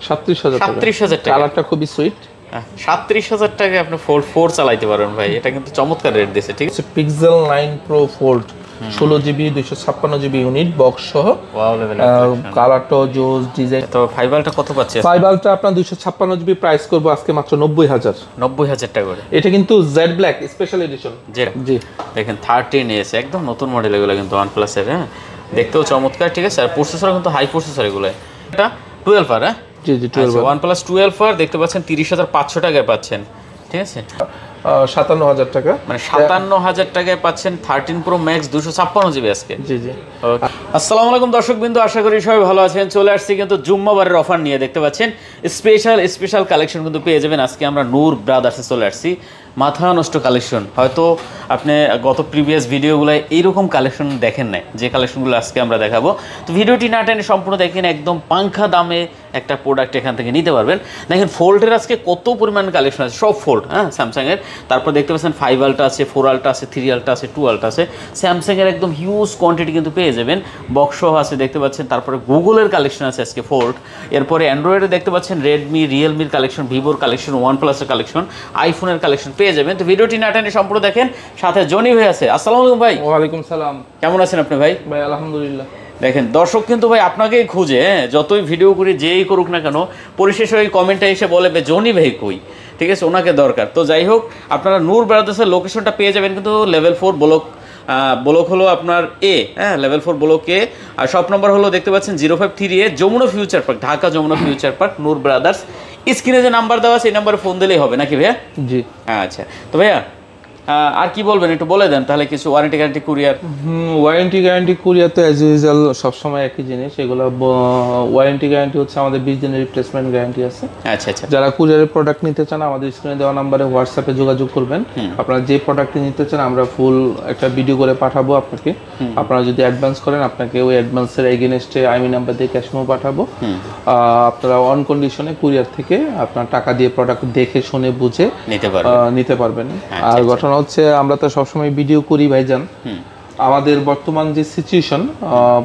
37,000 টাকা। 37,000 টাকা, কালারটা খুবই সুইট। 37,000 টাকায় আপনি ফোল্ড 4 চালাইতে পারেন ভাই, এটা কিন্তু চমৎকার রেট দিয়েছে। ঠিক আছে, Pixel 9 Pro Fold 16GB 256GB unit box সহ। Wow level. কালারটা জোস, ডিজাইন। তো 5 কত পাচ্ছে? 5 আপনার 256GB প্রাইস করব আজকে মাত্র 90,000। 90,000 টাকা করে। এটা কিন্তু জেড ব্ল্যাক স্পেশাল এডিশন। জি দেখেন 13 এসে একদম নতুন মডেল এগুলো কিন্তু OnePlus এর। হ্যাঁ, দেখতেও চমৎকার। ঠিক আছে, আর প্রসেসর কিন্তু হাই প্রসেসর এগুলো। এটা 12 হ্যাঁ? জি 12। OnePlus 12 দেখতে পাচ্ছেন 30,500 টাকায় পাচ্ছেন। ঠিক আছে, 57,000 টাকা, মানে 57,000 টাকায় পাচ্ছেন 13 Pro Max 256GB আজকে। জি। আসসালামু আলাইকুম দর্শকবৃন্দ, আশা করি সবাই ভালো আছেন। চলে আসছি কিন্তু জুম্মাবারের অফার নিয়ে। দেখতে পাচ্ছেন স্পেশাল কালেকশন কিন্তু পেয়ে যাবেন। আজকে আমরা নূর ব্রাদার্সে চলে আসছি। মাথা নষ্ট কালেকশন, হয়তো আপনি গত প্রিভিয়াস ভিডিওগুলোয় এইরকম কালেকশন দেখেন নাই, যে কালেকশনগুলো আজকে আমরা দেখাবো। তো ভিডিওটি না টেনে সম্পূর্ণ দেখেন, একদম পাংখা দামে একটা প্রোডাক্ট এখান থেকে নিতে পারবেন। দেখেন ফোল্ডের আজকে কত পরিমাণ কালেকশন আছে, সব ফোল্ড। হ্যাঁ, স্যামসাংয়ের। তারপর দেখতে পাচ্ছেন 5 আলট্রা আছে, 4 আলট্রা আছে, 3 আলট্রা আছে, 2 আলট্রা আছে। স্যামসাংয়ের একদম হিউজ কোয়ান্টিটি কিন্তু পেয়ে যাবেন। বক্সও আছে দেখতে পাচ্ছেন। তারপরে গুগলের কালেকশন আছে আজকে ফোল্ড। এরপরে অ্যান্ড্রয়েডে দেখতে পাচ্ছেন রেডমি, রিয়েলমির কালেকশন, ভিভোর কালেকশন, OnePlus-এর কালেকশন, আইফোনের কালেকশন পেয়ে যাবেন। তো ভিডিওটি না টেনে সম্পূর্ণ দেখেন। সাথে জনি ভাই আছে। আসসালামু আলাইকুম ভাই। ওয়ালাইকুম সালাম। কেমন আছেন আপনি ভাই? ভাই আলহামদুলিল্লাহ। দেখেন দর্শক কিন্তু ভাই আপনাকেই খুঁজে, হ্যাঁ, যতই ভিডিও করি যেই করুক না কেন, পরিশেষে ওই কমেন্টে এসে বলে জনি ভাই কই। ঠিক আছে, ওনাকে দরকার। তো যাই হোক, আপনারা নূর ব্রাদার্সের লোকেশনটা পেয়ে যাবেন কিন্তু লেভেল 4 ব্লক হলো আপনার এ। হ্যাঁ, লেভেল 4 ব্লক এ। আর শপ নম্বর হলো দেখতে পাচ্ছেন 053A Jamuna Future Park, Dhaka Jamuna Future Park, Noor Brothers. স্ক্রিনে যে নাম্বার দেওয়া আছে এই নাম্বারে ফোন দিলেই হবে নাকি ভাইয়া? জি। আচ্ছা, তো ভাইয়া আর কি বলবেন একটু বলে দেন তাহলে কিছু। Warranty guarantee courier? Warranty guarantee courier তো অ্যাজ ইউজুয়াল সবসময় একই জিনিস। এগুলো ওয়ারেন্টি গ্যারান্টি হচ্ছে আমাদের 20 দিনের রিপ্লেসমেন্ট গ্যারান্টি আছে। আচ্ছা। যারা কুরিয়ারের প্রোডাক্ট নিতে চান আমাদের স্ক্রিনে দেওয়া নাম্বারে হোয়াটসঅ্যাপে যোগাযোগ করবেন। আপনারা যে প্রোডাক্টটি নিতে চান আমরা ফুল একটা ভিডিও করে পাঠাবো আপনাকে। আপনারা যদি অ্যাডভান্স করেন আপনাকে ওই অ্যাডভান্সের এগেইনস্টে আইমি নাম্বার দিয়ে ক্যাশ মেমো পাঠাবো। আপনারা অন কন্ডিশনে কুরিয়ার থেকে আপনার টাকা দিয়ে প্রোডাক্ট দেখে শুনে বুঝে নিতে পারবেন। আর ঘটনা হচ্ছে আমরা তো সবসময় ভিডিও করি ভাইজান। আমাদের বর্তমান যে সিচুয়েশন,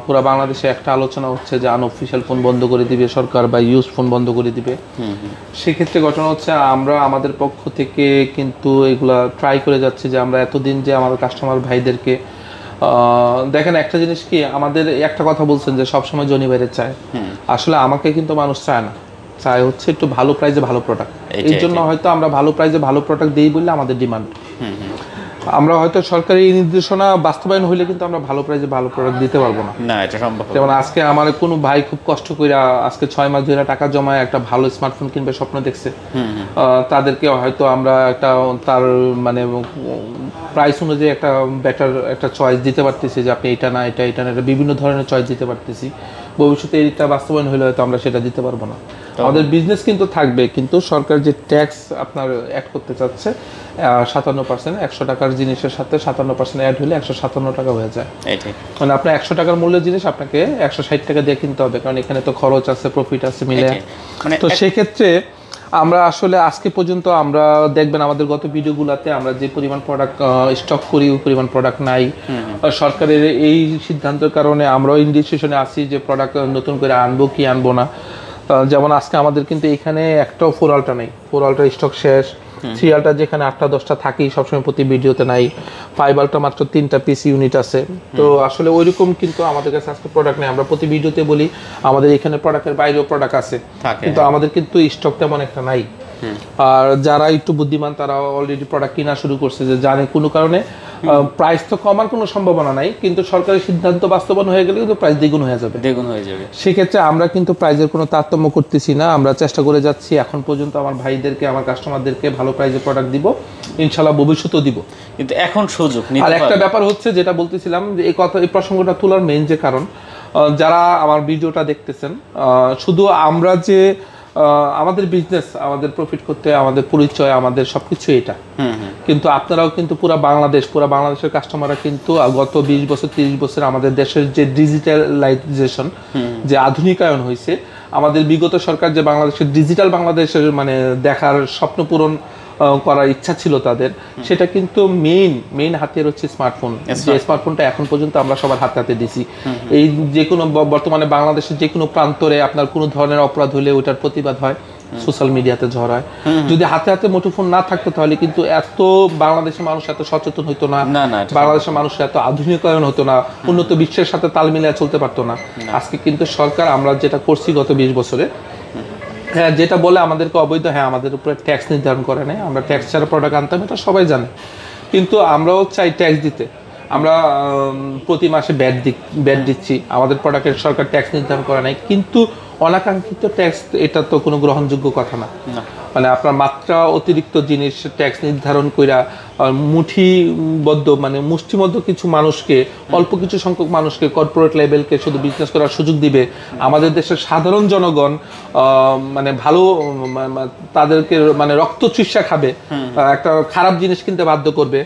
পুরো বাংলাদেশে একটা আলোচনা হচ্ছে যে আনঅফিশিয়াল ফোন বন্ধ করে দিবে সরকার বা ইউজ ফোন বন্ধ করে দিবে। সেক্ষেত্রে ঘটনা হচ্ছে আমরা আমাদের পক্ষ থেকে কিন্তু এগুলা ট্রাই করে যাচ্ছি যে আমরা এতদিন যে আমাদের কাস্টমার ভাইদেরকে দেখেন একটা জিনিস কি, আমাদের একটা কথা বলছেন যে সবসময় জনি বাইরে চায়। আসলে আমাকে কিন্তু মানুষ চায় না, চায় হচ্ছে একটু ভালো প্রাইসে ভালো প্রোডাক্ট। এই জন্য হয়তো আমরা ভালো প্রাইসে ভালো প্রোডাক্ট দিই বললে আমাদের ডিমান্ড। আমরা হয়তো সরকারি নির্দেশনা বাস্তবায়ন হইলে কিন্তু আমরা ভালো প্রাইসে ভালো প্রোডাক্ট দিতে পারবো না। এটা সম্ভব। যেমন আজকে আমার কোনো ভাই খুব কষ্ট করে আজকে 6 মাস ধরে টাকা জমায় একটা ভালো স্মার্টফোন কিনবে স্বপ্ন দেখছে। তাদেরকে হয়তো আমরা একটা তার মানে প্রাইস অনুযায়ী একটা বেটার একটা চয়েস দিতে পারতেছি যে আপনি এটা না এটা বিভিন্ন ধরনের চয়েস দিতে পারতেছি। ভবিষ্যতে এটা বাস্তবায়ন হলে হয়তো আমরা সেটা দিতে পারবো না। আমাদের বিজনেস কিন্তু থাকবে, কিন্তু সরকার যে ট্যাক্স আপনার অ্যাড করতে চাচ্ছে 57%, 100 টাকার জিনিসের সাথে 57% অ্যাড হলে 157 টাকা হয়ে যায়। মানে আপনার 100 টাকার মূল্যের জিনিস আপনাকে 160 টাকা দিয়ে কিনতে হবে, কারণ এখানে তো খরচ আছে, প্রফিট আছে মিলে। তো সেক্ষেত্রে আমরা আসলে আজকে পর্যন্ত আমরা দেখবেন আমাদের গত ভিডিওগুলোতে আমরা যে পরিমাণ প্রোডাক্ট স্টক করি ওই পরিমাণ প্রোডাক্ট নাই। সরকারের এই সিদ্ধান্তের কারণে আমরাও ইনডিসিশনে আছি যে প্রোডাক্ট নতুন করে আনবো কি আনবো না। যেমন আজকে আমাদের কিন্তু এখানে একটাও 4 আলট্রা নেই, 4 আলট্রা স্টক শেষ। 3 আলট্রা যেখানে 8টা 10টা থাকেই সবসময় প্রতি ভিডিওতে নাই। 5 আলট্রা মাত্র 3টা পিসি ইউনিট আছে। তো আসলে ওইরকম কিন্তু আমাদের কাছে আজকে প্রোডাক্ট নেই। আমরা প্রতি ভিডিওতে বলি আমাদের এখানে প্রোডাক্টের বাইরেও প্রোডাক্ট আছে, কিন্তু আমাদের কিন্তু স্টক তেমন একটা নাই। আর যারা একটু বুদ্ধিমান তারা অলরেডি প্রোডাক্ট কিনা শুরু করছে, যে জানে কোনো কারণে প্রাইস তো কমার কোনো সম্ভাবনা নাই, কিন্তু সরকারের সিদ্ধান্ত বাস্তবায়ন হয়ে গেলে কিন্তু প্রাইস দ্বিগুণ হয়ে যাবে। সেক্ষেত্রে আমরা কিন্তু প্রাইসের কোনো তারতম্য করতেছি না, আমরা চেষ্টা করে যাচ্ছি এখন পর্যন্ত আমার ভাইদেরকে আমার কাস্টমারদেরকে ভালো প্রাইসে প্রোডাক্ট দিব, ইনশাআল্লাহ ভবিষ্যতেও দিব। কিন্তু এখন সুযোগ আর একটা ব্যাপার হচ্ছে যেটা বলতেছিলাম যে এই প্রসঙ্গটা তোলার মেইন যে কারণ, যারা আমার ভিডিওটা দেখতেছেন, শুধু আমরা যে আমাদের বিজনেস, আমাদের প্রফিট করতে আমাদের পরিচয়, আমাদের সবকিছু এটা, কিন্তু আপনারাও কিন্তু পুরো বাংলাদেশের কাস্টমাররা কিন্তু গত 20 বছর 30 বছর আমাদের দেশের যে ডিজিটালাইজেশন, যে আধুনিকায়ন হয়েছে, আমাদের বিগত সরকার যে বাংলাদেশের ডিজিটাল বাংলাদেশের মানে দেখার স্বপ্ন পূরণ করার ইচ্ছা ছিল তাদের, সেটা কিন্তু মেইন হাতিয়ার হচ্ছে স্মার্টফোন। যে স্মার্টফোনটা এখন পর্যন্ত আমরা সবার হাতে হাতে দিছি। এই যে কোনো বর্তমানে বাংলাদেশের যে কোনো প্রান্তরে আপনার কোনো ধরনের অপরাধ হলে ওটার প্রতিবাদ হয়, সোশ্যাল মিডিয়াতে ঝড়ায়। যদি হাতে হাতে মুঠোফোন না থাকতো তাহলে কিন্তু এত বাংলাদেশের মানুষ এত সচেতন হতো না, বাংলাদেশের মানুষ এত আধুনিকায়ন হতো না, উন্নত বিশ্বের সাথে তাল মিলিয়ে চলতে পারতো না। আজকে কিন্তু সরকার আমরা যেটা করছি গত 20 বছরে, হ্যাঁ যেটা বলে আমাদেরকে অবৈধ, হ্যাঁ আমাদের উপরে ট্যাক্স নির্ধারণ করে নেই, আমরা ট্যাক্স ছাড়া প্রোডাক্ট আনতাম, এটা সবাই জানে। কিন্তু আমরাও চাই ট্যাক্স দিতে, আমরা প্রতি মাসে ব্যাট দিচ্ছি, আমাদের প্রোডাক্টের সরকার ট্যাক্স নির্ধারণ করে নাই। কিন্তু অনাকাঙ্ক্ষিত ট্যাক্স এটা তো কোনো গ্রহণযোগ্য কথা না। মানে আপনার মাত্রা অতিরিক্ত জিনিস ট্যাক্স নির্ধারণ কইরা মুঠিবদ্ধ মানে মুষ্টিবদ্ধ কিছু মানুষকে, অল্প কিছু সংখ্যক মানুষকে, কর্পোরেট লেভেলকে শুধু বিজনেস করার সুযোগ দিবে। আমাদের দেশের সাধারণ জনগণ মানে ভালো তাদেরকে মানে রক্ত চুষা খাবে, একটা খারাপ জিনিস কিনতে বাধ্য করবে,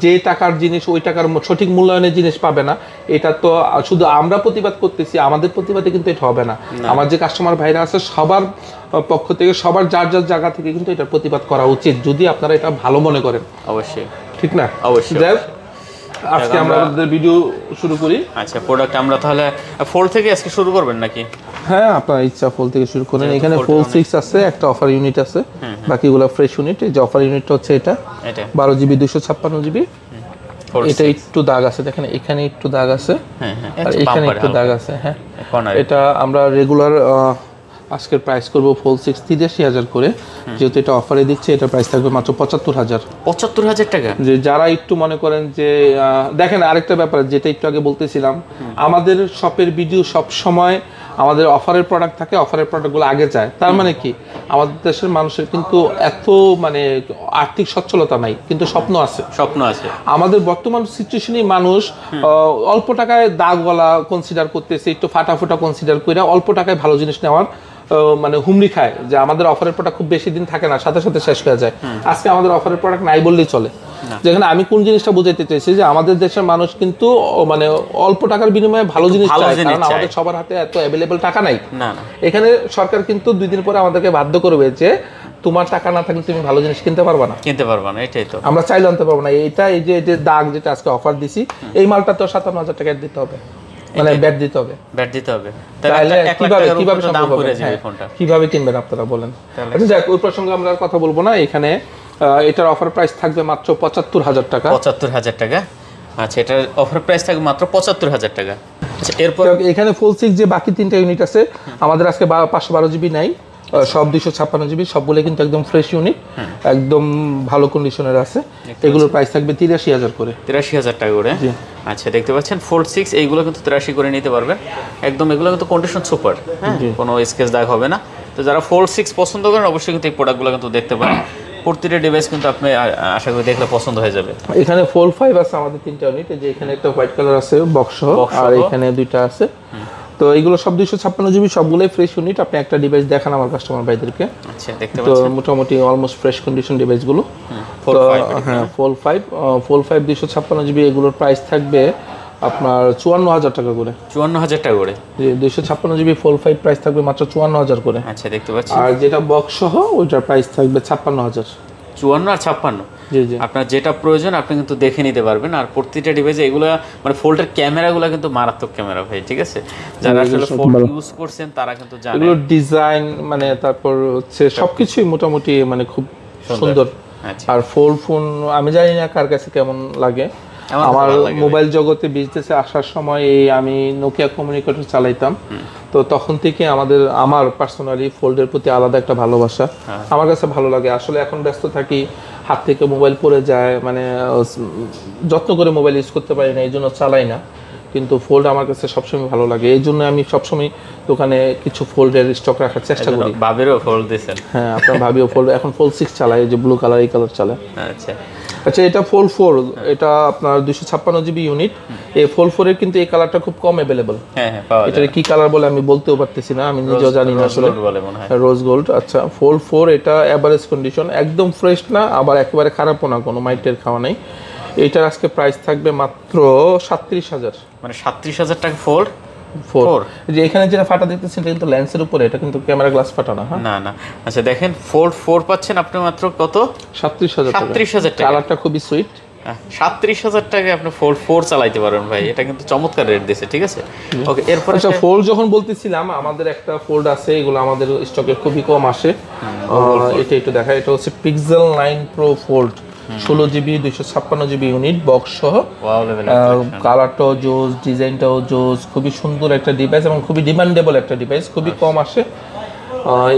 যে টাকার জিনিস ওই টাকার সঠিক মূল্যায়নের জিনিস পাবে না। এটা তো শুধু আমরা প্রতিবাদ করতেছি, আমাদের প্রতিবাদে কিন্তু এটা হবে না। আমার যে কাস্টমার ভাইরা আছে সবার পক্ষ থেকে, সবার যার যার জায়গা থেকে কিন্তু এটা প্রতিবাদ করা উচিত, যদি আপনারা এটা ভালো মনে করেন। অবশ্যই, ঠিক না? অবশ্যই। আজকে আমরা আমাদের ভিডিও শুরু করি। আচ্ছা, প্রোডাক্ট আমরা তাহলে ফোল্ড থেকে আজকে শুরু করবেন নাকি? হ্যাঁ, আপনার ইচ্ছা ফোল্ড থেকে শুরু করেন। এখানে ফোল্ড 6 আছে, একটা অফার ইউনিট আছে, বাকিগুলো ফ্রেশ ইউনিট। এই যে অফার ইউনিটটা হচ্ছে এটা 12 জিবি 256 জিবি। এটা একটু দাগ আছে, দেখেন এখানে একটু দাগ আছে, আর এখানে একটু দাগ আছে। হ্যাঁ, এটা আমরা রেগুলার আজকের প্রাইস করব ফোল্ড 6 83,000 করে, যেহেতু এটা অফারে দিচ্ছে। এটা প্রাইস থাকবে মাত্র 75,000। 75,000 টাকা। যে যারা একটু মনে করেন যে দেখেন আরেকটা ব্যাপার যেটা একটু আগে বলতেছিলাম, আমাদের শপের ভিডিও সব সময় আমাদের অফারের প্রোডাক্ট থাকে, অফারের প্রোডাক্টগুলো আগে যায়। তার মানে কি, আমাদের দেশের মানুষের কিন্তু এত মানে আর্থিক সচ্ছলতা নাই, কিন্তু স্বপ্ন আছে। আমাদের বর্তমান সিচুয়েশনে মানুষ অল্প টাকায় দাগওয়ালা কনসিডার করতেছে, একটু ফাটাফুটা কনসিডার করে অল্প টাকায় ভালো জিনিস নেওয়ার মানে হুমড়ি খায়, যে আমাদের অফারের প্রোডাক্ট খুব বেশি দিন থাকে না, সাথে সাথে শেষ হয়ে যায়। আজকে আমাদের অফারের প্রোডাক্ট নাই বললেই চলে। যেখানে আমি কোন জিনিসটা বুঝাইতে চাইছি, যে আমাদের দেশের মানুষ কিন্তু মানে অল্প টাকার বিনিময়ে ভালো জিনিস চায়, কারণ আমাদের সবার হাতে এত অ্যাভেলেবল টাকা নাই। এখানে সরকার কিন্তু 2 দিন পরে আমাদেরকে বাধ্য করবে যে তোমার টাকা না থাকলে তুমি ভালো জিনিস কিনতে পারবা না। এটাই তো আমরা চাইলে আনতে পারবো না। এইটা এই যে দাগ যেটা আজকে অফার দিছি, এই মালটা তো 57,000 টাকা দিতে হবে, মানে ব্যাট দিতে হবে। তাহলে কিভাবে কিনবেন আপনারা বলেন? আচ্ছা যাক, ওই প্রসঙ্গে আমরা কথা বলবো না। এখানে এটার অফার প্রাইস থাকবে মাত্র 75,000 টাকা। 75,000 টাকা। আচ্ছা, এটার অফার প্রাইস থাকবে মাত্র 75,000 টাকা। আচ্ছা, এরপর এখানে ফুল 6 যে বাকি 3টা ইউনিট আছে, আমাদের আজকে 512 জিবি নাই, সব 256 জিবি, সবগুলো কিন্তু একদম ফ্রেশ ইউনিট, একদম ভালো কন্ডিশনের আছে। এগুলোর প্রাইস থাকবে 83,000 করে। 83,000 টাকা করে। আচ্ছা, দেখতে পাচ্ছেন ফোল্ড 6 এইগুলো কিন্তু 83 করে নিতে পারবেন একদম। এগুলো কিন্তু কন্ডিশন সুপার, হ্যাঁ, কোনো স্কেচ দাগ হবে না। তো যারা ফোল্ড 6 পছন্দ করেন অবশ্যই কিন্তু এই প্রোডাক্টগুলো কিন্তু দেখতে পারেন। প্রতিটা ডিভাইস কিন্তু আপনি আশা করি দেখলে পছন্দ হয়ে যাবে। এখানে ফোল্ড 5 আছে আমাদের 3টা ইউনিট, যে এখানে একটা হোয়াইট কালার আছে বক্স সহ, আর এখানে 2টা আছে। তো এগুলো সব 256 জিবি, সবগুলোই ফ্রেশ ইউনিট। আপনি একটা ডিভাইস দেখান আমার কাস্টমার ভাইদেরকে। আচ্ছা, দেখতে পাচ্ছেন তো মোটামুটি অলমোস্ট ফ্রেশ কন্ডিশন ডিভাইসগুলো। হ্যাঁ, ফোল্ড 5 256 জিবি, এগুলোর প্রাইস থাকবে আপনার 54,000 টাকা করে। 54,000 টাকা করে। জি, 256 জিবি ফোল্ড 5 প্রাইস থাকবে মাত্র 54,000 করে। আচ্ছা, দেখতে পাচ্ছেন। আর যেটা বক্স সহ ওইটার প্রাইস থাকবে 56,000। 54 আর 56। জি জি, আপনার যেটা প্রয়োজন আপনি কিন্তু দেখে নিতে পারবেন। আর প্রত্যেকটা ডিভাইসে এগুলো মানে ফোল্ডের ক্যামেরাগুলো কিন্তু মারাত্মক ক্যামেরা ভাই, ঠিক আছে? যারা আসলে ফোল্ড ইউজ করছেন তারা কিন্তু জানেন এগুলো ডিজাইন মানে তারপর হচ্ছে সবকিছুই মোটামুটি মানে খুব সুন্দর। আর ফোল্ড ফোন আমি জানি না কার কাছে কেমন লাগে। আমার মোবাইল জগতে বিজনেসে আসার সময় আমি নোকিয়া কমিউনিকেটর চালাইতাম, তো তখন থেকে আমার পার্সোনালি ফোল্ডের প্রতি আলাদা একটা ভালোবাসা। আমার কাছে ভালো লাগে। আসলে এখন ব্যস্ত থাকি, হাত থেকে মোবাইল পড়ে যায়, মানে যত্ন করে মোবাইল ইউজ করতে পারি না, এই জন্য চালাই না। কিন্তু ফোল্ড আমার কাছে সবসময় ভালো লাগে, এই জন্য আমি সবসময় দোকানে কিছু ফোল্ডের স্টক রাখার চেষ্টা করি। ভাবিরও ফোল্ড দিয়েছেন? হ্যাঁ, আপনার ভাবিও ফোল্ড, এখন ফোল্ড 6 চালায়, যে ব্লু কালার, এই কালার চালায়। আচ্ছা আচ্ছা, এটা ফোল্ড 4, এটা আপনার 256 জিবি ইউনিট। এই ফোল্ড 4 এর কিন্তু এই কালারটা খুব কম অ্যাভেলেবল। হ্যাঁ হ্যাঁ, পাওয়া যায়। এটা কি কালার বলে আমি বলতেও পারতেছি না, আমি নিজেও জানি না আসলে। Rose gold. আচ্ছা, ফোল্ড 4 এটা এভারেজ কন্ডিশন, একদম ফ্রেশ না, আবার একেবারে খারাপও না, কোনো মাইটের খাওয়া নাই। এইটার আজকে প্রাইস থাকবে মাত্র 37,000। মানে 37,000 টাকা ফোল্ড, 4 যে এখানে যেটা ফাটা দেখতেছেন এটা কিন্তু লেন্সের উপরে, এটা কিন্তু ক্যামেরা গ্লাস ফাটা না। হ্যাঁ না না, আচ্ছা দেখেন ফোল্ড 4 পাচ্ছেন আপনি মাত্র কত? 37,000 টাকা। 37,000 টাকা। কালারটা খুবই সুইট। 37,000 টাকায় আপনি ফোল্ড 4 চালাইতে পারবেন ভাই, এটা কিন্তু চমৎকার রেট দিয়েছে, ঠিক আছে। ওকে, এরপর আচ্ছা ফোল্ড যখন বলতেছিলাম, আমাদের একটা ফোল্ড আছে, এগুলো আমাদের স্টকে খুবই কম আসে। এটা একটু দেখা, এটা হচ্ছে pixel 9 Pro Fold, 16GB 256GB unit box সহ। কালারটাও জোস, ডিজাইনটাও জোস, খুবই সুন্দর একটা ডিভাইস এবং খুবই ডিমান্ডেবল একটা ডিভাইস, খুবই কম আসে।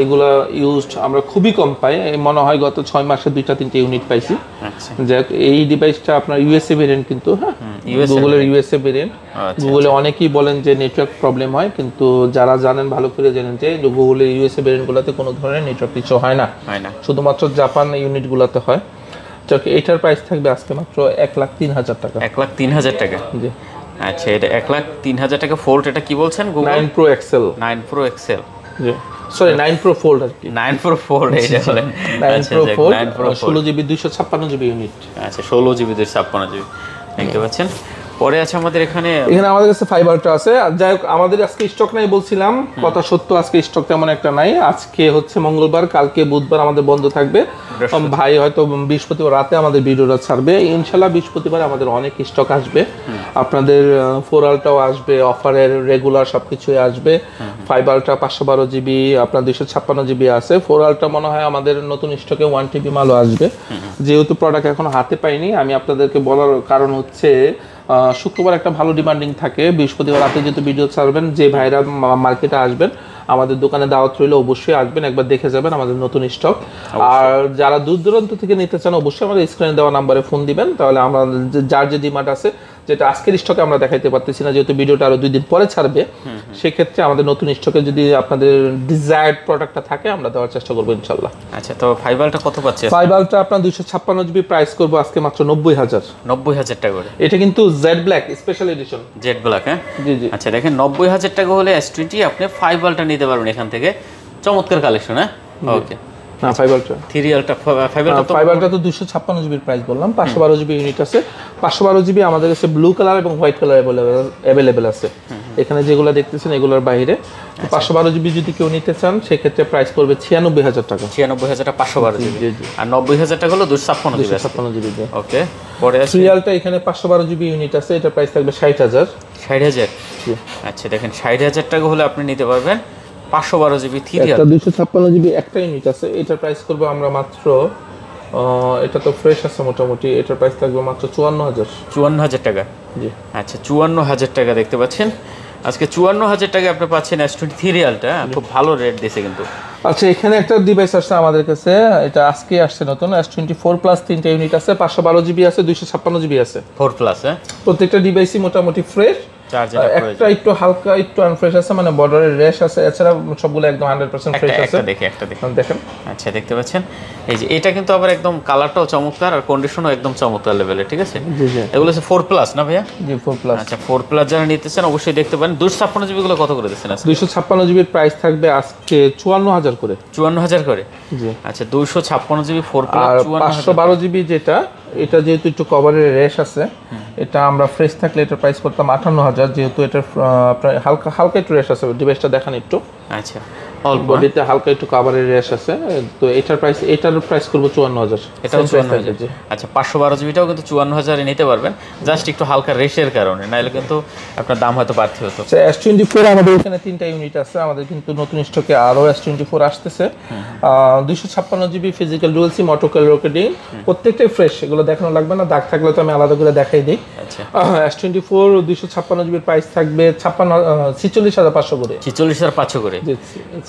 এগুলা ইউজড আমরা খুবই কম পাই, মনে হয় গত 6 মাসে 2-3 ইউনিট পাইছি। যাক, এই ডিভাইসটা আপনার ইউএসএ ভেরিয়েন্ট কিন্তু, হ্যাঁ গুগলের ইউএসএ ভেরিয়েন্ট। গুগলে অনেকেই বলেন যে নেটওয়ার্ক প্রবলেম হয়, কিন্তু যারা জানেন ভালো করে জানেন যে গুগলের ইউএসএ ভেরিয়েন্টগুলোতে কোনো ধরনের নেটওয়ার্ক ইস্যু হয় না, শুধুমাত্র জাপান ইউনিটগুলোতে হয়। যাক, এটার প্রাইস থাকবে আজকে মাত্র 1,03,000 টাকা। 1,03,000 টাকা। জি আচ্ছা, এটা 1,03,000 টাকা ফোল্ড, এটা কি বলছেন? Google 9 Pro XL. 9 Pro XL, জি সরি 9 প্রো ফোল্ড আর কি। 9 প্রো ফোল্ড এটা বলেন। 9 Pro Fold 16GB 256GB unit. আচ্ছা 16GB 256GB দেখতে পাচ্ছেন। পরে আছে আমাদের এখানে আমাদের কাছে ফাইবারটা আছে। আর যাই হোক, আমাদের আজকে স্টক নাই বলছিলাম, কথা সত্য, আজকে স্টক তেমন একটা নাই। আজকে হচ্ছে মঙ্গলবার, কালকে বুধবার আমাদের বন্ধ থাকবে। ভাই হয়তো বৃহস্পতিবার রাতে আমাদের ভিডিওটা ছাড়বে, ইনশাল্লাহ বৃহস্পতিবার আমাদের অনেক স্টক আসবে। আপনাদের 4Alটাও আসবে, অফারের রেগুলার সবকিছুই আসবে। ফাইবারটা 512GB, আপনার 256GB আছে। 4Alটা মনে হয় আমাদের নতুন স্টকে 1TB মালও আসবে। যেহেতু প্রোডাক্ট এখনো হাতে পাইনি, আমি আপনাদেরকে বলার কারণ হচ্ছে শুক্রবার একটা ভালো ডিমান্ডিং থাকে, বৃহস্পতিবার রাতে যেহেতু ভিডিও ছাড়বেন, যে ভাইরা মার্কেটে আসবেন আমাদের দোকানে দাওয়াত রইলে অবশ্যই আসবেন, একবার দেখে যাবেন আমাদের নতুন স্টক। আর যারা দূর দূরান্ত থেকে নিতে চান অবশ্যই আমাদের স্ক্রিনে দেওয়া নাম্বারে ফোন দিবেন, তাহলে আমরা যার যে ডিমান্ড আছে, যেটা আজকের স্টকে আমরা দেখাইতে পারতেছি না যেহেতু ভিডিওটা আরো 2 দিন পরে ছাড়বে, সেক্ষেত্রে আমাদের নতুন স্টকে যদি আপনাদের ডিজায়ার্ড প্রোডাক্টটা থাকে আমরা দেওয়ার চেষ্টা করবো ইনশাল্লাহ। আচ্ছা, তো ফাইবারটা কত পাচ্ছে? ফাইবারটা আপনার 256GB প্রাইস করবো আজকে মাত্র 90,000। 90,000 টাকা করে। এটা কিন্তু jet black special edition, jet black. হ্যাঁ জি জি। আচ্ছা দেখেন 90,000 টাকা হলে S20 আপনি ফাইবারটা নিতে পারবেন এখান থেকে, চমৎকার কালেকশন। হ্যাঁ ওকে, না ফাইবারটা 3Alটা ফাইবারটা তো 256GB প্রাইস বললাম, 512GB ইউনিট আছে। 512GB আমাদের কাছে ব্লু কালার এবং হোয়াইট কালার অ্যাভেলেবেল আছে। এখানে যেগুলো দেখতেছেন এগুলোর বাইরে। 512GB যদি কেউ নিতে চান সেক্ষেত্রে প্রাইস পড়বে 96,000 টাকা। 96,000 টাকা 512GB, আর 90,000 টাকা হলো 256GB। ওকে, পরে 3Alটা এখানে 512GB ইউনিট আছে, এটা প্রাইস থাকবে 60,000। 60,000। আচ্ছা দেখেন 60,000 টাকা হলে আপনি নিতে পারবেন 512GB 3Al। এটা 256GB একটা ইউনিট আছে, এটার প্রাইস করব আমরা মাত্র, এটা তো ফ্রেশ আছে মোটামুটি, এটার প্রাইস থাকবে মাত্র 54,000। 54,000 টাকা। জি আচ্ছা 54,000 টাকা দেখতে পাচ্ছেন আজকে। 54,000 টাকা আপনি পাচ্ছেন S20 3Alটা, খুব ভালো রেট দিয়েছে কিন্তু। আচ্ছা, এখানে একটা ডিভাইস আসছে আমাদের কাছে, এটা আজকে আসছে নতুন, S24 প্লাস 3টা ইউনিট আছে, 512GB আছে, 256GB আছে। 4 প্লাস। হ্যাঁ, প্রত্যেকটা ডিভাইসই মোটামুটি ফ্রেশ, একটা একটু হালকা একটু আনফ্রেশ আছে, মানে বর্ডারের রেশ আছে, এছাড়া সবগুলো একদম 100% ফ্রেশ আছে। একটা দেখেন। আচ্ছা দেখতে পাচ্ছেন, এই যে এটা কিন্তু আবার একদম কালারটাও চমৎকার আর কন্ডিশনও একদম চমৎকার লেভেলের, ঠিক আছে। জি জি, এগুলো হচ্ছে 4 প্লাস না ভাইয়া? জি 4 প্লাস। আচ্ছা 4 প্লাস যারা নিতে চান অবশ্যই দেখতে পারেন। 256GB গুলো কত করে দিচ্ছেন আজকে? 256GBর প্রাইস থাকবে আজকে 54,000 করে। 54,000 করে। জি আচ্ছা 256GB 4 প্লাস। আর 512GB যেটা, এটা যেহেতু একটু কভারের রেশ আছে, এটা আমরা ফ্রেশ থাকলে এটার প্রাইস করতাম 58,000, যেহেতু এটা আপনার হালকা হালকা একটু রেশ আছে। ডিভাইসটা দেখান একটু। আচ্ছা অল্প, বডিতে হালকা একটু কভারের রেশ আছে, তো এটার প্রাইস করব 54,000। এটাও 54,000। আচ্ছা 512GBটাও কিন্তু 54,000 এ নিতে পারবেন, জাস্ট একটু হালকা রেশের কারণে, নাহলে কিন্তু আপনার দাম হয়তো বাড়তি হতো। আচ্ছা S24 আমাদের এখানে 3টা ইউনিট আছে, আমাদের কিন্তু নতুন স্টকে আরো S24 আসতেছে। 256GB physical dual SIM auto call recording, প্রত্যেকটাই ফ্রেশ, এগুলো দেখানো লাগবে না, দাগ থাকলে তো আমি আলাদা করে দেখাই দিই। আচ্ছা S24 256GBর প্রাইস থাকবে 46,500 করে। 46,500 করে।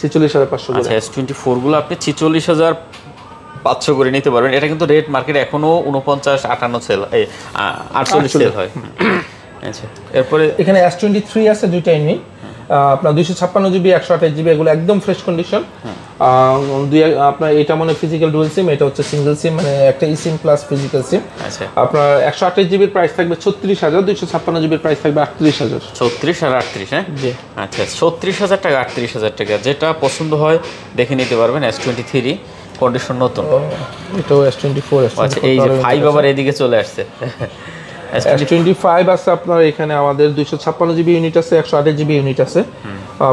46,500 করে। আচ্ছা S24 গুলো আপনি 46,500 করে নিতে পারবেন। এটা কিন্তু রেট মার্কেটে এখনো 49 58 সেল, এই 48 সেল হয়। আচ্ছা এরপরে এখানে S23 আছে, 2টা ইউনিট, আপনার 256GB 128GB, এগুলো একদম ফ্রেশ কন্ডিশন। আপনার এটা মানে ফিজিক্যাল ডুয়াল সিম, এটা হচ্ছে সিঙ্গেল সিম, মানে একটা ই সিম প্লাস ফিজিক্যাল সিম। আচ্ছা আপনার 128GBর প্রাইস থাকবে 36,000, 256GBর প্রাইস থাকবে 38,000। 36 আর 38। হ্যাঁ জি আচ্ছা 36,000 টাকা 38,000 টাকা, যেটা পছন্দ হয় দেখে নিতে পারবেন। S23 কন্ডিশন নতুন, এটাও S24। আচ্ছা এই যে 5 আবার এদিকে চলে আসছে। S25 আছে আপনার এখানে আমাদের 256 জিবি ইউনিট আছে, 128 জিবি ইউনিট আছে।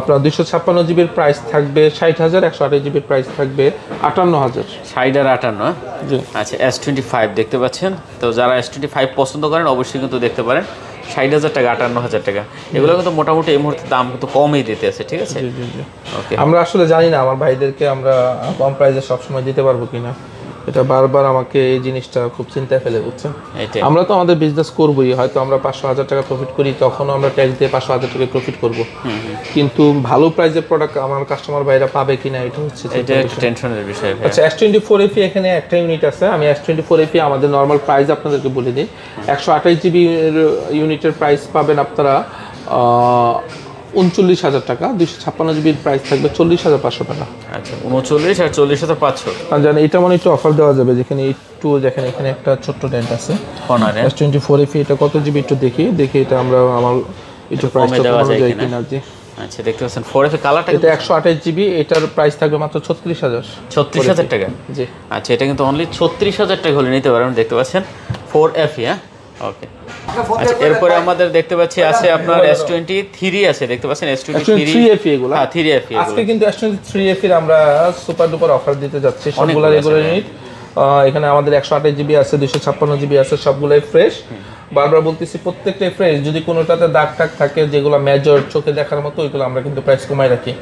আপনার 256 জিবির প্রাইস থাকবে 60,000, 128 জিবির প্রাইস থাকবে 58,000। 60 আর 58। জি আচ্ছা S25 দেখতে পাচ্ছেন, তো যারা S25 পছন্দ করেন অবশ্যই কিন্তু দেখতে পারেন। 60,000 টাকা, 58,000 টাকা, এগুলো কিন্তু মোটামুটি এই মুহূর্তে দাম কিন্তু কমই দিতে আছে, ঠিক আছে। ওকে, আমরা আসলে জানি না আমার ভাইদেরকে আমরা কম প্রাইসে সবসময় দিতে পারবো কিনা, এটা বারবার আমাকে এই জিনিসটা খুব চিন্তায় ফেলে, বুঝছেন। আমরা তো আমাদের বিজনেস করবোই, হয়তো আমরা 500,000 টাকা প্রফিট করি, তখনও আমরা ট্যাক্স দিয়ে 500,000 টাকা প্রফিট করবো, কিন্তু ভালো প্রাইসের প্রোডাক্ট আমার কাস্টমার ভাইরা পাবে কিনা এটা হচ্ছে টেনশনের বিষয়। আচ্ছা, S24 FE এখানে একটা ইউনিট আছে। আমি S24 FE আমাদের নর্মাল প্রাইস আপনাদেরকে বলে দিই। 128 জিবি ইউনিটের প্রাইস পাবেন আপনারা 39,000 টাকা, 256 জিবির প্রাইস থাকবে 40,500 টাকা। আচ্ছা, 39 আর 40,500। জানি এটা মানে একটু অফার দেওয়া যাবে, যেখানে একটু দেখেন এখানে একটা ছোট্ট ডেন্ট আছে কর্নারে। S24 FE এটা কত জিবি একটু দেখি এটা আমরা আমার একটু প্রাইসটা দেওয়া যায় কিনা। জি আচ্ছা, দেখতে পাচ্ছেন 4FE কালারটা, এটা 128 জিবি, এটার প্রাইস থাকবে মাত্র 36,000। 36,000 টাকা। জি আচ্ছা, এটা কিন্তু অনলি 36,000 টাকা হলে নিতে পারেন, দেখতে পাচ্ছেন 4FE। হ্যাঁ, ওকে। আচ্ছা, এরপরে আমাদের দেখতে পাচ্ছি আছে আপনার S23 আছে, দেখতে পাচ্ছেন S23 FE এগুলো। হ্যাঁ, 3FE আজকে কিন্তু S23 FE এর আমরা সুপার ডুপার অফার দিতে যাচ্ছি সবগুলা রেগুলার ইউনিট। এখানে আমাদের 128 জিবি আছে, 256 জিবি আছে, সবগুলাই ফ্রেশ। বারবার বলতেছি প্রত্যেকটাই ফ্রেশ। যদি কোনোটাতে দাগ টাগ থাকে যেগুলো মেজর চোখে দেখার মতো, ওইগুলো আমরা কিন্তু প্রাইস কমাই রাখি।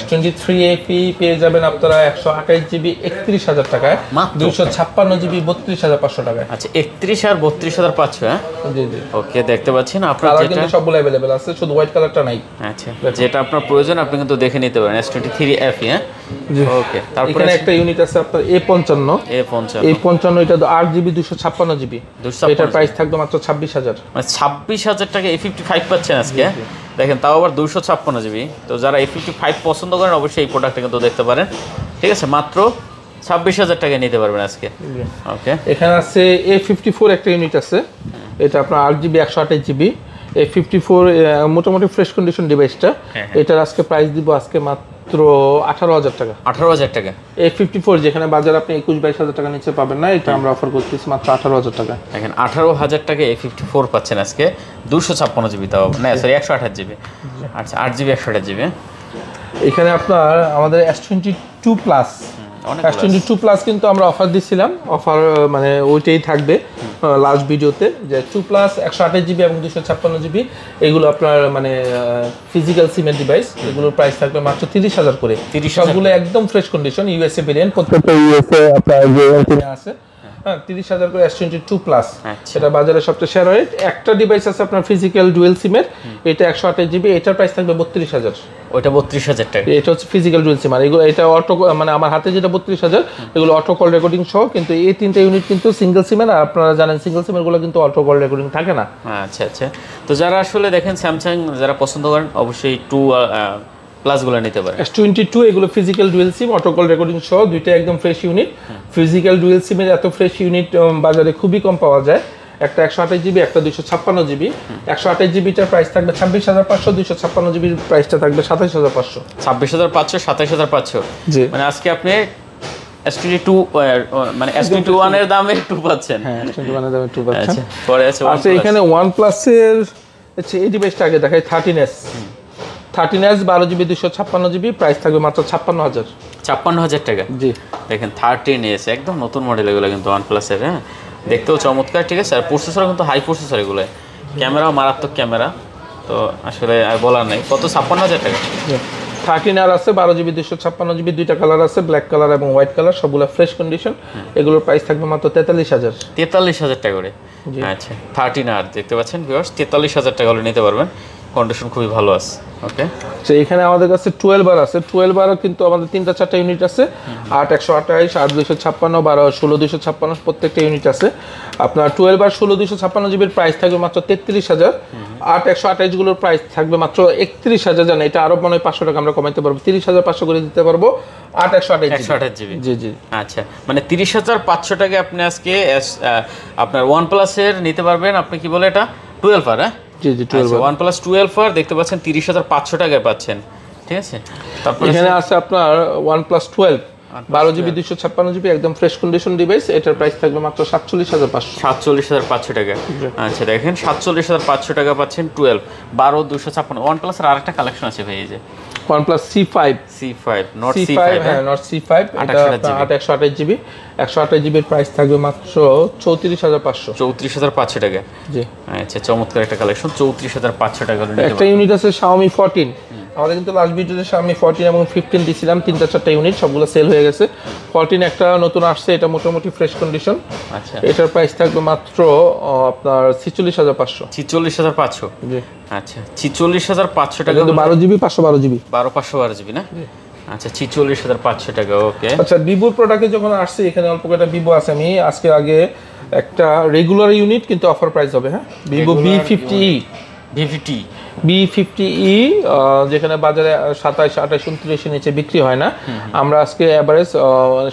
S23 FE পেয়ে যাবেন আপনারা 128 জিবি 31,000 টাকায়, 256 জিবি 32,500 টাকায়। আচ্ছা, 31 আর 32,500। হ্যাঁ, জি জি, ওকে। দেখতে পাচ্ছেন আপনার কালার কিন্তু সবগুলো अवेलेबल আছে, শুধু হোয়াইট কালারটা নাই। আচ্ছা, যেটা আপনার প্রয়োজন আপনি কিন্তু দেখে নিতে পারেন S23 FE। হ্যাঁ, ওকে। তারপরে এখানে একটা ইউনিট আছে আপনার A55। A55 এটা 8 জিবি 256 জিবি, এটার প্রাইস থাকবে মাত্র 26,000। মানে 26,000 টাকা A55 পাচ্ছেন আজকে। দেখেন, তাও আবার 256 জিবি। তো যারা A55 পছন্দ করেন অবশ্যই এই প্রোডাক্টটা কিন্তু দেখতে পারেন, ঠিক আছে। মাত্র 26,000 টাকায় নিতে পারবেন আজকে। ওকে, এখানে আছে A54 একটা ইউনিট আছে, এটা আপনার 8 জিবি 128 জিবি। A54 মোটামুটি ফ্রেশ কন্ডিশন ডিভাইসটা। এটার আজকে প্রাইস দিব আজকে মাত্র 18,000 টাকা। 18,000 টাকা। A54 যেখানে বাজারে আপনি 21-22,000 টাকা নিচে পাবেন না, এটা আমরা অফার করতেছি মাত্র 18,000 টাকা। দেখেন, 18,000 টাকা A54 পাচ্ছেন আজকে, 256 জিবি, তাও না সরি 128 জিবি। আচ্ছা, 8 জিবি 128 জিবি। এখানে আপনার আমাদের S22 প্লাস, S22 প্লাস কিন্তু আমরা অফার দিছিলাম, অফার মানে ওইটাই থাকবে লাস্ট ভিডিওতে, যে 2 প্লাস 128 জিবি এবং 256 জিবি, এগুলো আপনার মানে ফিজিক্যাল সিমের ডিভাইস, এগুলোর প্রাইস থাকবে মাত্র 30,000 করে। সবগুলো একদম ফ্রেশ কন্ডিশন, ইউএসএ ভেরিয়েন্ট, প্রত্যেকটা ইউএসএ আপনার যে আছে। হ্যাঁ, 30,000 করে S22 প্লাস, সেটা বাজারে সবচেয়ে সেরা রেট। একটা ডিভাইস আছে আপনার ফিজিক্যাল ডুয়েল সিমের, এটা 128 জিবি, এটার প্রাইস থাকবে 32,000। ওইটা 32,000 টাকা। এটা হচ্ছে ফিজিক্যাল ডুয়েল সিম, আর এগুলো এটা অটো মানে আমার হাতে যেটা 32,000, এগুলো অটো কল রেকর্ডিং সহ। কিন্তু এই তিনটা ইউনিট কিন্তু সিঙ্গেল সিমের, আর আপনারা জানেন সিঙ্গেল সিমের গুলো কিন্তু অটো কল রেকর্ডিং থাকে না। আচ্ছা আচ্ছা, তো যারা আসলে দেখেন স্যামসাং যারা পছন্দ করেন অবশ্যই 2 প্লাসগুলো নিতে পারেন। S22 এগুলো ফিজিক্যাল ডুয়েল সিম, অটো কল রেকর্ডিং সহ, দুইটা একদম ফ্রেশ ইউনিট। ফিজিক্যাল ডুয়েল সিমের এত ফ্রেশ ইউনিট বাজারে খুবই কম পাওয়া যায়। একটা 128 জিবি, একটা 256 জিবি। 128 জিবিটার প্রাইস থাকবে 26,500, 256 জিবির প্রাইসটা থাকবে 27,500। 26,500, 27,500। জি, মানে আজকে আপনি S22 মানে S21 এর দামে 2 পাচ্ছেন। হ্যাঁ, S21 এর দামে 2 পাচ্ছেন। আচ্ছা, পরে আছে আচ্ছা, এখানে OnePlus এর আচ্ছা এই ডিভাইসটা আগে দেখাই, 13s 12 জিবি 256 জিবি, প্রাইস থাকবে মাত্র 56,000। 56,000 টাকা। জি, দেখেন 13s একদম নতুন মডেল, এগুলো কিন্তু OnePlus এর। হ্যাঁ, দেখতেও চমৎকার, ঠিক আছে। আর প্রসেসর কিন্তু হাই প্রসেসর, এগুলো ক্যামেরাও মারাত্মক ক্যামেরা, তো আসলে আর বলার নাই। কত? 56,000 টাকা। 13R আছে, 12 জিবি 256 জিবি, দুইটা কালার আছে, ব্ল্যাক কালার এবং হোয়াইট কালার, সবগুলো ফ্রেশ কন্ডিশন। এগুলোর প্রাইস থাকবে মাত্র 43,000। 43,000 টাকা করে। আচ্ছা, 13R দেখতে পাচ্ছেন ভিউয়ার্স, 43,000 টাকা হলে নিতে পারবেন, কন্ডিশন খুবই ভালো আছে। ওকে, তো এখানে আমাদের কাছে 12R আছে। 12R কিন্তু আমাদের 3-4টা ইউনিট আছে, 8 128, 8 256, 12 16 256, প্রত্যেকটা ইউনিট আছে। আপনার 12R 16 256 জিবির প্রাইস থাকবে মাত্র 33,000। 8 128 গুলোর প্রাইস থাকবে মাত্র 31,000। জানেন এটা আরো মনে হয় 500 টাকা আমরা কমাইতে পারবো, 30,500 করে দিতে পারবো। 8 128 জিবি। জি জি, আচ্ছা, মানে 30,500 টাকা আপনি আজকে আপনার OnePlus এর নিতে পারবেন। আপনি কি বলে এটা 12R? হ্যাঁ জি জি, 12R OnePlus 12R দেখতে পাচ্ছেন 30,500 টাকায় পাচ্ছেন, ঠিক আছে। তারপর এখানে আছে আপনার OnePlus 12 12GB 256GB একদম ফ্রেশ কন্ডিশন ডিভাইস, এটার প্রাইস থাকবে মাত্র 47,500। 47,500 টাকা। আচ্ছা দেখেন 47,500 টাকা পাচ্ছেন 12 12 256। OnePlus এর আরেকটা কালেকশন আছে ভাই, এই যে OnePlus C5 নট C5 হ্যাঁ নট C5, এটা 128GB 128GB এর প্রাইস থাকবে মাত্র 34,500। 34,500 টাকা। জি আচ্ছা চমৎকার একটা কালেকশন, 34,500 টাকা হলে একটা ইউনিট আছে Xiaomi 14। আমাদের কিন্তু লাস্ট ভিডিওতে Xiaomi 14 এবং 15 দিছিলাম, 3-4টা ইউনিট, সবগুলো সেল হয়ে গেছে। 14 একটা নতুন আসছে, এটা মোটামুটি ফ্রেশ কন্ডিশন। আচ্ছা এটার প্রাইস থাকবে মাত্র আপনার 46,500। 46,500। জি আচ্ছা 46,500 টাকা, কিন্তু 12GB 512GB 512GB না? আচ্ছা 46,500 টাকা। ওকে আচ্ছা ভিভোর প্রোডাক্টে যখন আসছে, এখানে অল্প কয়েকটা ভিভো আছে। আমি আজকে আগে একটা রেগুলার ইউনিট কিন্তু অফার প্রাইস হবে, হ্যাঁ ভিভো B50e B50e যেখানে বাজারে 27, 28, 29 এর নিচে বিক্রি হয় না, আমরা আজকে এভারেজ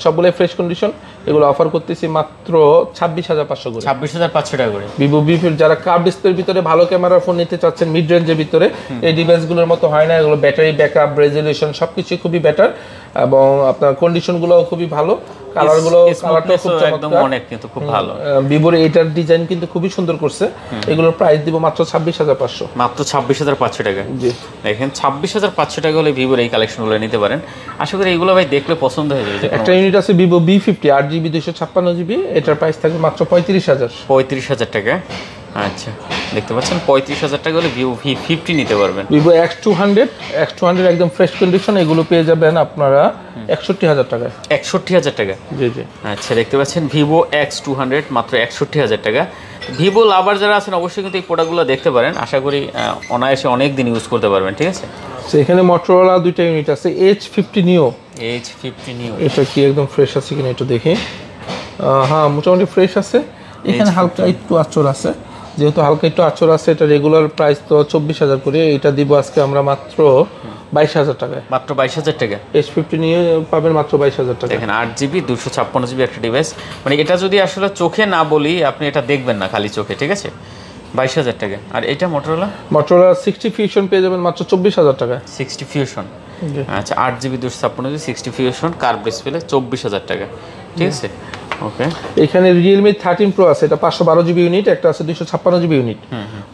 সবগুলো ফ্রেশ কন্ডিশন এগুলো অফার করতেছি মাত্র 26,500 করে। 26,500 টাকা করে। ভিভো B50 যারা কার্ভ ডিসপ্লের ভিতরে ভালো ক্যামেরার ফোন নিতে চাচ্ছেন মিড রেঞ্জের ভিতরে, এই ডিভাইসগুলোর মতো হয় না। এগুলো ব্যাটারি ব্যাকআপ, রেজলিউশন সবকিছু খুবই বেটার এবং আপনার কন্ডিশনগুলোও খুবই ভালো। কালারগুলো কালারটাও খুব একদম অনেক কিন্তু খুব ভালো। ভিভোর এইটার ডিজাইন কিন্তু খুবই সুন্দর করছে। এগুলোর প্রাইস দিব মাত্র 26,500। মাত্র 26,500 টাকা। জি দেখেন 26,500 টাকা হলে ভিভোর এই কালেকশনগুলো নিতে পারেন। আশা করি এগুলো ভাই দেখলে পছন্দ হয়ে যাবে। একটা ইউনিট আছে ভিভো B50 8GB 256GB, এটার প্রাইস থাকবে মাত্র 35,000। 35,000 টাকা। আচ্ছা দেখতে পাচ্ছেন 35,000 টাকা হলে ভিভো V50 নিতে পারবেন। ভিভো X200 একদম ফ্রেশ কন্ডিশন, এগুলো পেয়ে যাবেন আপনারা 61,000 টাকায়। 61,000 টাকা। জি জি আচ্ছা দেখতে পাচ্ছেন ভিভো X200 মাত্র 61,000 টাকা। ভিভো লাভার যারা আছেন অবশ্যই কিন্তু এই প্রোডাক্টগুলো দেখতে পারেন। আশা করি অনায়াসে অনেক দিন ইউজ করতে পারবেন। ঠিক আছে, এখানে মোটরোলা দুইটা ইউনিট আছে H50 নিও। H50 নিও এটা কি একদম ফ্রেশ আছে কিনা একটু দেখি। হ্যাঁ মোটামুটি ফ্রেশ আছে। এখানে হালকা একটু আঁচড় আছে, যেহেতু হালকা একটু আঁচড় আছে, এটা রেগুলার প্রাইস তো 24,000 করে, এটা দিব আজকে আমরা মাত্র 22,000 টাকায়। মাত্র 22,000 টাকা। H50 নিয়ে পাবেন মাত্র 22,000 টাকা। দেখেন 8GB 256GB একটা ডিভাইস, মানে এটা যদি আসলে চোখে না বলি আপনি এটা দেখবেন না খালি চোখে। ঠিক আছে 22,000 টাকা। আর এটা মোটরোলা 60 ফিউশন পেয়ে যাবেন মাত্র 24,000 টাকায়। 60 ফিউশন। আচ্ছা 8GB 256GB 60 fusion curve display 24,000 টাকা। ঠিক আছে ওকে। এখানে Realme 13 Pro আছে, এটা 512GB ইউনিট, একটা আছে 256GB ইউনিট।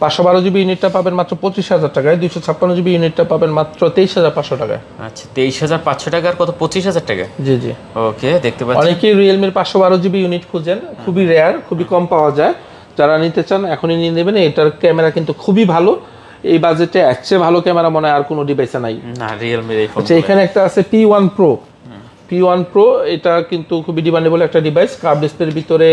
512GB ইউনিটটা পাবেন মাত্র 25,000 টাকায়, 256GB ইউনিটটা পাবেন মাত্র 23,500 টাকায়। আচ্ছা 23,500 টাকা। আর কত 25,000 টাকা? জি জি ওকে দেখতে পাচ্ছেন অনেকেই Realme 512GB ইউনিট খুঁজেন, খুবই রেয়ার, খুবই কম পাওয়া যায়। যারা নিতে চান এখনই নিয়ে নেবেন। এটার ক্যামেরা কিন্তু খুবই ভালো, এই বাজেটে এর চেয়ে ভালো ক্যামেরা মনে হয় আর কোনো ডিভাইসে নাই না Realme এই ফোন। আচ্ছা এখানে একটা আছে P1 Pro, এটা কিন্তু খুবই ডিমান্ডেবল একটা ডিভাইস, কার্ভ ডিসপ্লের ভিতরে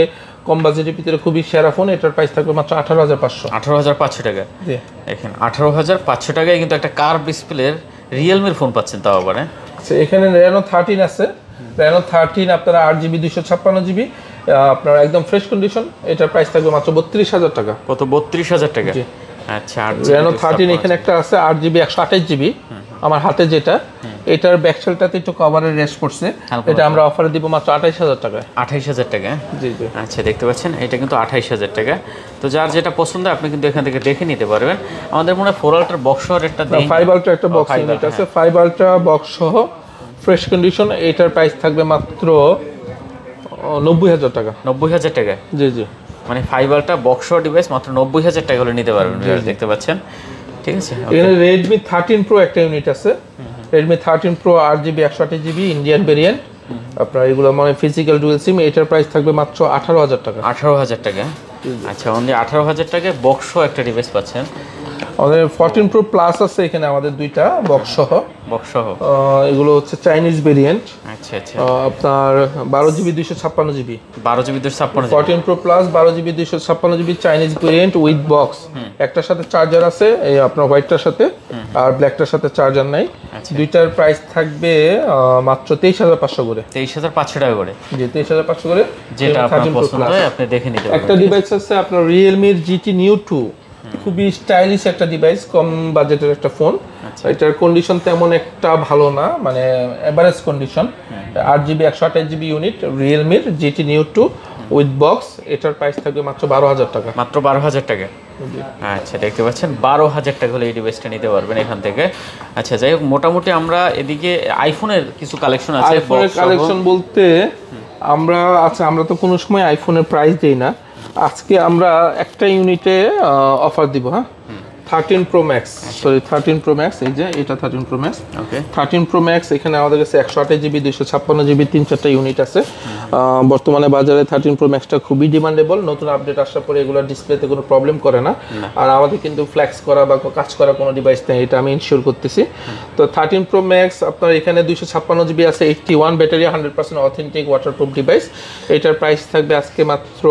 কম বাজেটের ভিতরে খুবই সেরা ফোন। এটার প্রাইস থাকবে মাত্র 18,500। 18,500 টাকা। জি দেখেন 18,500 টাকায় কিন্তু একটা কার্ভ ডিসপ্লের Realme ফোন পাচ্ছেন, তাও আবার। আচ্ছা এখানে Reno 13 আছে, Reno 13 আপনারা 8GB 256GB আপনার একদম ফ্রেশ কন্ডিশন, এটার প্রাইস থাকবে মাত্র 32,000 টাকা। কত 32,000 টাকা? জি আচ্ছা Reno 13 এখানে একটা আছে 8GB 128GB, আমার হাতে যেটা, এটার ব্যাকসেলটাতে একটু কভারের রেস্ট করছে, এটা আমরা অফারে দিব মাত্র 28,000 টাকায়। 28,000 টাকা। জি জি আচ্ছা দেখতে পাচ্ছেন এটা কিন্তু 28,000 টাকা। তো যার যেটা পছন্দ আপনি কিন্তু এখান থেকে দেখে নিতে পারবেন। আমাদের মনে হয় 4 Ultra বক্স সহ একটা 5 Ultra একটা বক্স ইউনিট আছে, 5 Ultra বক্স সহ ফ্রেশ কন্ডিশন, এটার প্রাইস থাকবে মাত্র 90,000 টাকা। 90,000 টাকা। জি জি মানে 5 Ultra বক্স সহ ডিভাইস মাত্র 90,000 টাকা হলে নিতে পারবেন। দেখতে পাচ্ছেন ঠিক আছে। এখানে Redmi 13 Pro একটা ইউনিট আছে, Redmi 13 Pro 8GB 128GB Indian variant, আপনার এগুলো মানে ফিজিক্যাল ডুয়াল সিম, এটার প্রাইস থাকবে মাত্র 18,000 টাকা। 18,000 টাকা। আচ্ছা অনলি 18,000 টাকায় বক্স সহ একটা ডিভাইস পাচ্ছেন। আমাদের 14 Pro Plus আছে এখানে আমাদের দুইটা বক্স সহ। এগুলো হচ্ছে চাইনিজ ভেরিয়েন্ট। আচ্ছা আচ্ছা আপনার 12GB 256GB 12GB 256 14 Pro Plus 12GB 256GB Chinese variant with box, একটার সাথে চার্জার আছে এই আপনার হোয়াইটটার সাথে, আর ব্ল্যাকটার সাথে চার্জার নাই। দুইটার প্রাইস থাকবে মাত্র 23,500 করে। 23,500 টাকা করে। জি 23,500 করে, যেটা আপনার পছন্দ হয় আপনি দেখে নিতে পারবেন। একটা ডিভাইস আছে আপনার Realme GT Neo 2, খুবই স্টাইলিশ একটা ডিভাইস, কম বাজেটের একটা ফোন। এটার কন্ডিশন তেমন একটা ভালো না, মানে average condition. 8GB 128GB unit Realme GT Neo 2, with box. এটার প্রাইস থাকবে মাত্র 12,000 টাকা। মাত্র 12,000 টাকা। আচ্ছা, দেখতে পাচ্ছেন 12,000 টাকা হলে এই ডিভাইসটা নিতে পারবেন এখান থেকে। আচ্ছা, যাই হোক, মোটামুটি আমরা এদিকে আইফোনের কিছু কালেকশন আছে। আইফোনের কালেকশন বলতে আমরা তো কোনো সময় আইফোনের প্রাইস দেই না। আজকে আমরা একটা ইউনিটে অফার দিব। হ্যাঁ, 13 Pro Max, sorry 13 Pro Max, এই যে এটা 13 Pro Max। ওকে, 13 Pro Max এখানে আমাদের কাছে 128GB 256GB 3-4টা ইউনিট আছে। বর্তমানে বাজারে 13 Pro Max টা খুবই ডিমান্ডেবল। নতুন আপডেট আসার পরে এগুলোর ডিসপ্লেতে কোনো প্রবলেম করে না। আর আমাদের কিন্তু ফ্ল্যাক্স করা বা কাজ করা কোনো ডিভাইস নেই, এটা আমি ইনশিওর করতেছি। তো 13 Pro Max আপনার এখানে 256GB আছে, 81 ব্যাটারি, 100% অথেন্টিক ওয়াটারপ্রুফ ডিভাইস। এটার প্রাইস থাকবে আজকে মাত্র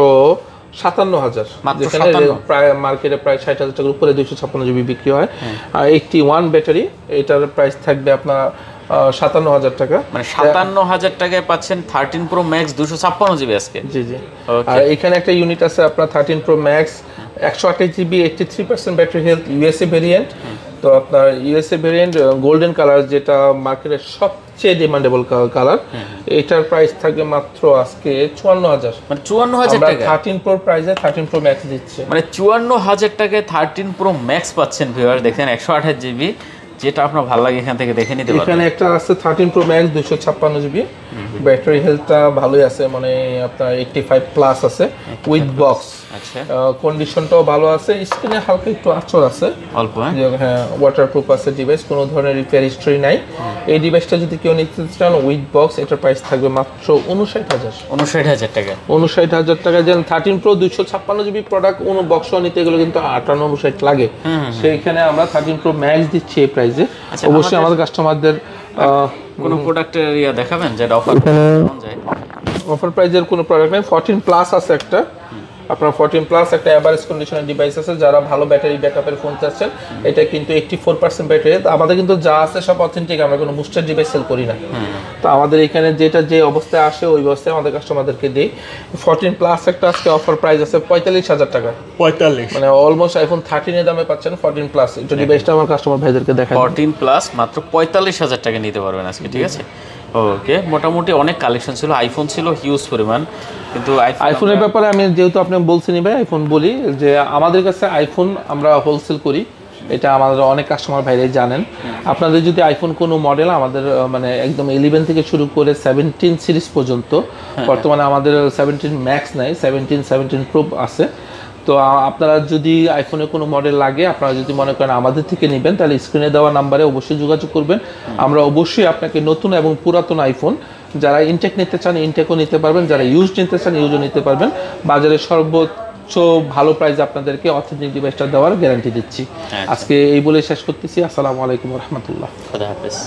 57,000, যেখানে প্রায় মার্কেটে প্রায় 60,000 টাকার উপরে 256GB বিক্রি হয়। আর 81 ব্যাটারি, এটার প্রাইস থাকবে আপনার 57,000 টাকা। মানে 57,000 টাকায় পাচ্ছেন 13 Pro Max 256GB আজকে। জি জি। আর এখানে একটা ইউনিট আছে আপনার 13 Pro Max 128GB 83% battery health, USA variant. তো আপনার ইউএসএ ভেরিয়েন্ট গোল্ডেন কালার, যেটা মার্কেটের সবচেয়ে ডিমান্ডেবল কালার। এটার প্রাইস থাকবে মাত্র আজকে 54,000। মানে 54,000 টাকা 13 Pro প্রাইসে 13 Pro Max দিচ্ছে। মানে 54,000 টাকায় 13 Pro Max পাচ্ছেন ভিউয়ার। দেখেন 128GB, যেটা আপনার ভালো লাগে এখান থেকে দেখে নিতে পারবেন। এখানে একটা আছে 13 Pro Max 256GB, ব্যাটারি হেলথটা ভালোই আছে, মানে আপনার 85 প্লাস আছে উইথ বক্স। আচ্ছা, কন্ডিশনটাও ভালো আছে, স্ক্রিনে হালকা একটু আঁচড় আছে অল্প। হ্যাঁ, ওয়াটারপ্রুফ আছে ডিভাইস, কোনো ধরনের রিপেয়ার হিস্ট্রি নাই। এই ডিভাইসটা যদি কেউ নিতে চান উইথ বক্স, এটার প্রাইস থাকবে মাত্র 59,000। 59,000 টাকা। 59,000 টাকা। যেন 13 Pro 256GB প্রোডাক্ট কোনো বক্স নিতে গেলে কিন্তু 58-59 লাগে, সেইখানে আমরা 13 Pro Max দিচ্ছি এই প্রাইসে। অবশ্যই আমাদের কাস্টমারদের কোনো প্রোডাক্টের দেখাবেন যেটা অফার যায়? অফার প্রাইজের কোনো প্রোডাক্ট নেই। 14 প্লাস আছে একটা, আপনার 14 প্লাস একটা এভারেজ কন্ডিশনের ডিভাইস আছে। যারা ভালো ব্যাটারি ব্যাকআপের ফোন চাচ্ছেন, এটা কিন্তু 84% ব্যাটারি। আমাদের কিন্তু যা আছে সব অথেন্টিক, আমরা কোনো বুস্টার ডিভাইস সেল করি না। তো আমাদের এখানে যেটা যে অবস্থায় আসে ওই অবস্থায় আমাদের কাস্টমারদেরকে দিই। 14 প্লাস একটা আজকে অফার প্রাইস আছে 45,000 টাকা। 45, মানে অলমোস্ট আইফোন 13 এর দামে পাচ্ছেন 14 প্লাস। এই ডিভাইসটা আমার কাস্টমার ভাইদেরকে দেখাই। 14 প্লাস মাত্র 45,000 টাকা নিতে পারবেন আজকে, ঠিক আছে? ওকে, মোটামুটি অনেক কালেকশন ছিল, আইফোন ছিল হিউজ পরিমাণ। কিন্তু আইফোনের ব্যাপারে আমি যেহেতু আপনি বলছেনই ভাই, আইফোন বলি যে আমাদের কাছে আইফোন আমরা হোলসেল করি, এটা আমাদের অনেক কাস্টমার ভাইরাই জানেন। আপনাদের যদি আইফোন কোনো মডেল আমাদের মানে একদম 11 থেকে শুরু করে 17 সিরিজ পর্যন্ত, বর্তমানে আমাদের 17 ম্যাক্স নাই, 17 প্রো আছে। তো আপনারা যদি আইফোনের কোনো মডেল লাগে, আপনারা যদি মনে করেন আমাদের থেকে নেবেন, তাহলে স্ক্রিনে দেওয়া নাম্বারে অবশ্যই যোগাযোগ করবেন। আমরা অবশ্যই আপনাকে নতুন এবং পুরাতন আইফোন, যারা ইনটেক নিতে চান ইনটেকও নিতে পারবেন, যারা ইউজ নিতে চান ইউজও নিতে পারবেন। বাজারে সর্বোচ্চ ভালো প্রাইসে আপনাদেরকে অথেন্টিক ডিভাইসটা দেওয়ার গ্যারান্টি দিচ্ছি। আজকে এই বলে শেষ করতেছি। আসসালামু আলাইকুম ওয়া রাহমাতুল্লাহ। খুদা হাফেজ।